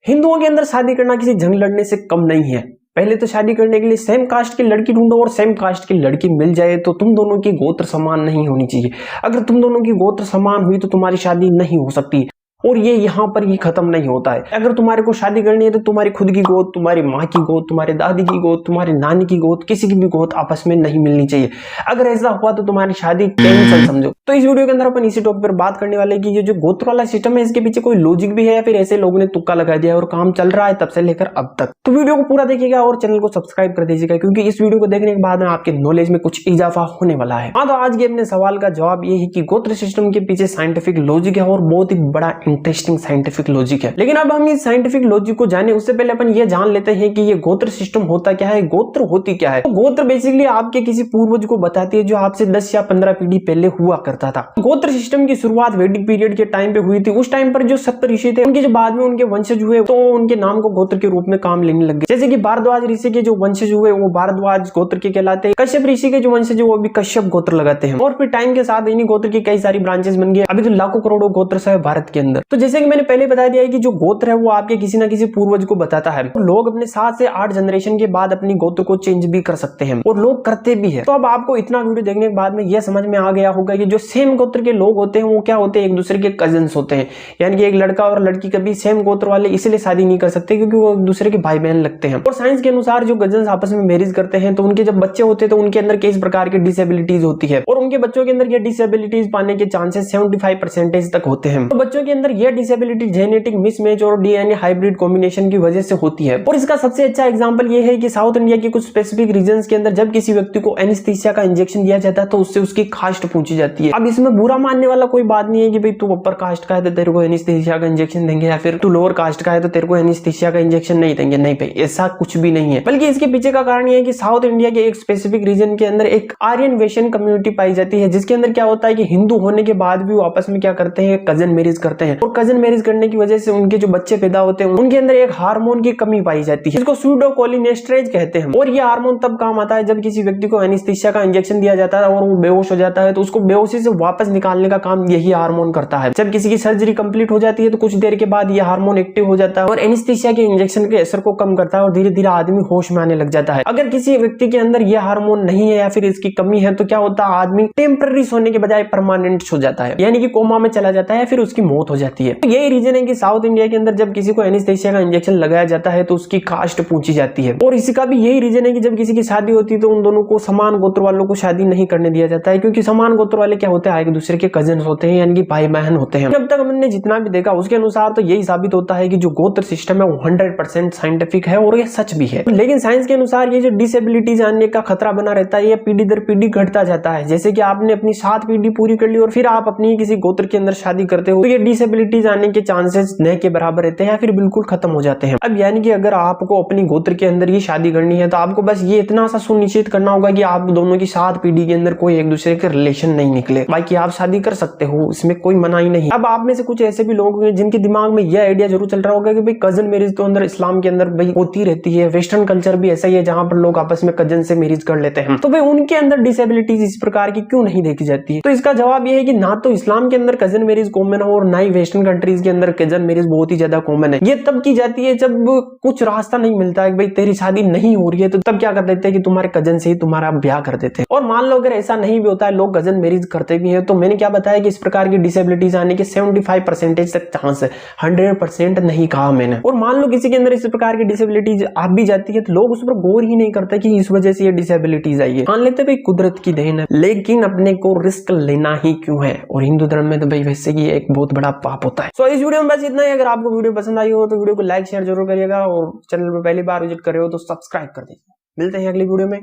हिंदुओं के अंदर शादी करना किसी जंग लड़ने से कम नहीं है। पहले तो शादी करने के लिए सेम कास्ट की लड़की ढूंढो और सेम कास्ट की लड़की मिल जाए तो तुम दोनों की गोत्र समान नहीं होनी चाहिए। अगर तुम दोनों की गोत्र समान हुई तो तुम्हारी शादी नहीं हो सकती। और ये यहाँ पर ही खत्म नहीं होता है। अगर तुम्हारे को शादी करनी है तो तुम्हारी खुद की गोद, तुम्हारी माँ की गोद, तुम्हारे दादी की गोद, तुम्हारे नानी की गोद, किसी की भी गोद आपस में नहीं मिलनी चाहिए। अगर ऐसा हुआ तो तुम्हारी शादी कैंसिल समझो। तो इस वीडियो के अंदर अपन इसी टॉपिक पर बात करने वाले कि ये जो गोत्र वाला सिस्टम है इसके पीछे कोई लॉजिक भी है या फिर ऐसे लोगों ने तुक्का लगा दिया और काम चल रहा है तब से लेकर अब तक। तो वीडियो को पूरा देखिएगा और चैनल को सब्सक्राइब कर दीजिएगा क्योंकि इस वीडियो को देखने के बाद में आपके नॉलेज में कुछ इजाफा होने वाला है। हाँ, तो आज के अपने सवाल का जवाब ये है कि गोत्र सिस्टम के पीछे साइंटिफिक लॉजिक है और बहुत ही बड़ा इंटरेस्टिंग साइंटिफिक लॉजिक है। लेकिन अब हम इस साइंटिफिक लॉजिक को जाने उससे पहले अपन ये जान लेते हैं कि ये गोत्र सिस्टम होता क्या है, गोत्र होती क्या है। तो गोत्र बेसिकली आपके किसी पूर्वज को बताती है जो आपसे 10 या 15 पीढ़ी पहले हुआ करता था। गोत्र सिस्टम की शुरुआत वैदिक पीरियड के टाइम पे हुई थी। उस टाइम पर जो सप्त ऋषि थे उनके जो बाद में उनके वंशज हुए तो उनके नाम को गोत्र के रूप में काम लेने लग गए। जैसे कि भारद्वाज ऋषि के जो वंशज हुए वो भारद्वाज गोत्र के कहलाते हैं। कश्यप ऋषि के जो वंशज वो भी कश्यप गोत्र लगाते हैं। और फिर टाइम के साथ इन्हीं गोत्र की कई सारी ब्रांचेस बन गई। अभी तो लाखों करोड़ों गोत्र है भारत के अंदर। तो जैसे कि मैंने पहले बता दिया है कि जो गोत्र है वो आपके किसी ना किसी पूर्वज को बताता है। तो लोग अपने 7 से 8 जनरेशन के बाद अपनी गोत्र को चेंज भी कर सकते हैं और लोग करते भी है। तो अब आपको इतना वीडियो देखने के बाद में यह समझ में आ गया होगा कि जो सेम गोत्र के लोग होते हैं वो क्या होते हैं, एक दूसरे के कजिन्स होते हैं। यानी कि एक लड़का और लड़की कभी सेम गोत्र वाले इसलिए शादी नहीं कर सकते क्योंकि वो एक दूसरे के भाई बहन लगते हैं। और साइंस के अनुसार जो कजिन्स आपस में मैरिज करते हैं तो उनके जब बच्चे होते हैं तो उनके अंदर किस प्रकार की डिसेबिलिटीज होती है और उनके बच्चों के अंदर ये डिसेबिलिटीज पाने के चांसेस 75% तक होते हैं। तो बच्चों के अंदर यह डिसेबिलिटी जेनेटिक मिसमैच और डीएनए हाइब्रिड कॉम्बिनेशन की वजह से होती है। और इसका सबसे अच्छा एग्जांपल ये है कि साउथ इंडिया के कुछ स्पेसिफिक रीजन्स के अंदर जब किसी व्यक्ति को एनेस्थीसिया का इंजेक्शन दिया जाता है तो उससे उसकी कास्ट पूछी जाती है। अब इसमें बुरा मानने वाला कोई बात नहीं है कि भाई तू अपर कास्ट का है तो तेरे को एनेस्थीसिया का इंजेक्शन देंगे या फिर तू लोअर कास्ट का है तो तेरे को एनेस्थीसिया का इंजेक्शन नहीं देंगे। नहीं भाई, ऐसा कुछ भी नहीं है। बल्कि इसके पीछे का कारण यह है कि साउथ इंडिया के एक स्पेसिफिक रीजन के अंदर एक आर्यन वेशन कम्युनिटी पाई जाती है जिसके अंदर क्या होता है कि हिंदू होने के बाद भी वो आपस में क्या करते हैं, कजन मैरिज करते हैं। और कजन मैरिज करने की वजह से उनके जो बच्चे पैदा होते हैं उनके अंदर एक हार्मोन की कमी पाई जाती है जिसको सूडोकोलिनेस्टरेज कहते हैं। और ये हार्मोन तब काम आता है जब किसी व्यक्ति को एनेस्थीसिया का इंजेक्शन दिया जाता है और वो बेहोश हो जाता है तो उसको बेहोशी से वापस निकालने का काम यही हार्मोन करता है। जब किसी की सर्जरी कंप्लीट हो जाती है तो कुछ देर के बाद ये हार्मोन एक्टिव हो जाता है और एनेस्थीसिया के इंजेक्शन के असर को कम करता है और धीरे धीरे आदमी होश में आने लग जाता है। अगर किसी व्यक्ति के अंदर यह हार्मोन नहीं है या फिर इसकी कमी है तो क्या होता है, आदमी टेम्पररी सोने के बजाय परमानेंट सो जाता है, यानी कि कोमा में चला जाता है या फिर उसकी मौत हो जाती है। तो यही रीजन है कि साउथ इंडिया के अंदर जब किसी को एनेस्थीसिया का इंजेक्शन लगाया जाता है तो उसकी कास्ट पूछी जाती है। और इसका भी यही रीजन है कि जब किसी की शादी होती है तो उन दोनों को समान गोत्र वालों को शादी नहीं करने दिया जाता है क्योंकि समान गोत्र वाले क्या होते हैं, एक दूसरे के कजिन्स होते हैं यानी कि भाई बहन होते हैं। जब तक हमने जितना भी देखा उसके अनुसार तो यही साबित होता है कि जो गोत्र सिस्टम है वो 100% साइंटिफिक है और ये सच भी है। लेकिन साइंस के अनुसार ये जो डिसेबिलिटीज आने का खतरा बना रहता है ये पीढ़ी दर पीढ़ी घटता जाता है। जैसे कि आपने अपनी 7 पीढ़ी पूरी कर ली और फिर आप अपनी किसी गोत्र के अंदर शादी करते हो तो ये डिसेबिलिटीज आने के चांसेस न के बराबर रहते हैं या फिर बिल्कुल खत्म हो जाते हैं। अब यानी कि अगर आपको अपनी गोत्र के अंदर ही शादी करनी है तो आपको बस ये इतना सा सुनिश्चित करना होगा कि आप दोनों की 7 पीढ़ी के अंदर कोई एक दूसरे के रिलेशन नहीं निकले। बाकी आप शादी कर सकते हो, इसमें कोई मनाही नहीं। अब आप में से कुछ ऐसे भी लोग होंगे जिनके दिमाग में यह आइडिया जरूर चल रहा होगा कि भाई कजन मैरिज तो अंदर इस्लाम के अंदर भाई होती रहती है, वेस्टर्न कल्चर भी ऐसा ही है जहां पर लोग आपस में कजन से मैरिज कर लेते हैं, तो भाई उनके अंदर डिसेबिलिटीज इस प्रकार की क्यों नहीं देखी जाती है। तो इसका जवाब यह है कि ना तो इस्लाम के अंदर कजन मैरिज कॉमन है और ना ही वेस्टर्न कंट्रीज के अंदर कजन मैरिज बहुत ही ज्यादा कॉमन है। ये तब की जाती है जब कुछ रास्ता नहीं मिलता है, भाई तेरी शादी नहीं हो रही है तो तब क्या कर देते हैं कि तुम्हारे कजन से ही तुम्हारा ब्याह कर देते हैं। और मान लो अगर ऐसा नहीं भी होता है, लोग कजन मैरिज करते भी हैं, तो मैंने क्या बताया कि इस प्रकार की डिसेबिलिटीज आने के 75% तक चांस है, 100% नहीं कहा मैंने। और मान लो किसी के अंदर इस प्रकार की डिसेबिलिटीज आ भी जाती है तो लोग उस पर गौर ही नहीं करते कि इस वजह से ये डिसेबिलिटीज आई है। मान लेते भाई कुदरत की देन है, लेकिन अपने को रिस्क लेना ही क्यों है। और हिंदू धर्म में तो भाई वैसे ही एक बहुत बड़ा पाप होता है। सो इस वीडियो में बस इतना ही। अगर आपको वीडियो पसंद आई हो तो वीडियो को लाइक शेयर जरूर करिएगा और चैनल पर पहली बार विजिट कर रहे हो तो सब्सक्राइब कर दीजिए। मिलते हैं अगली वीडियो में।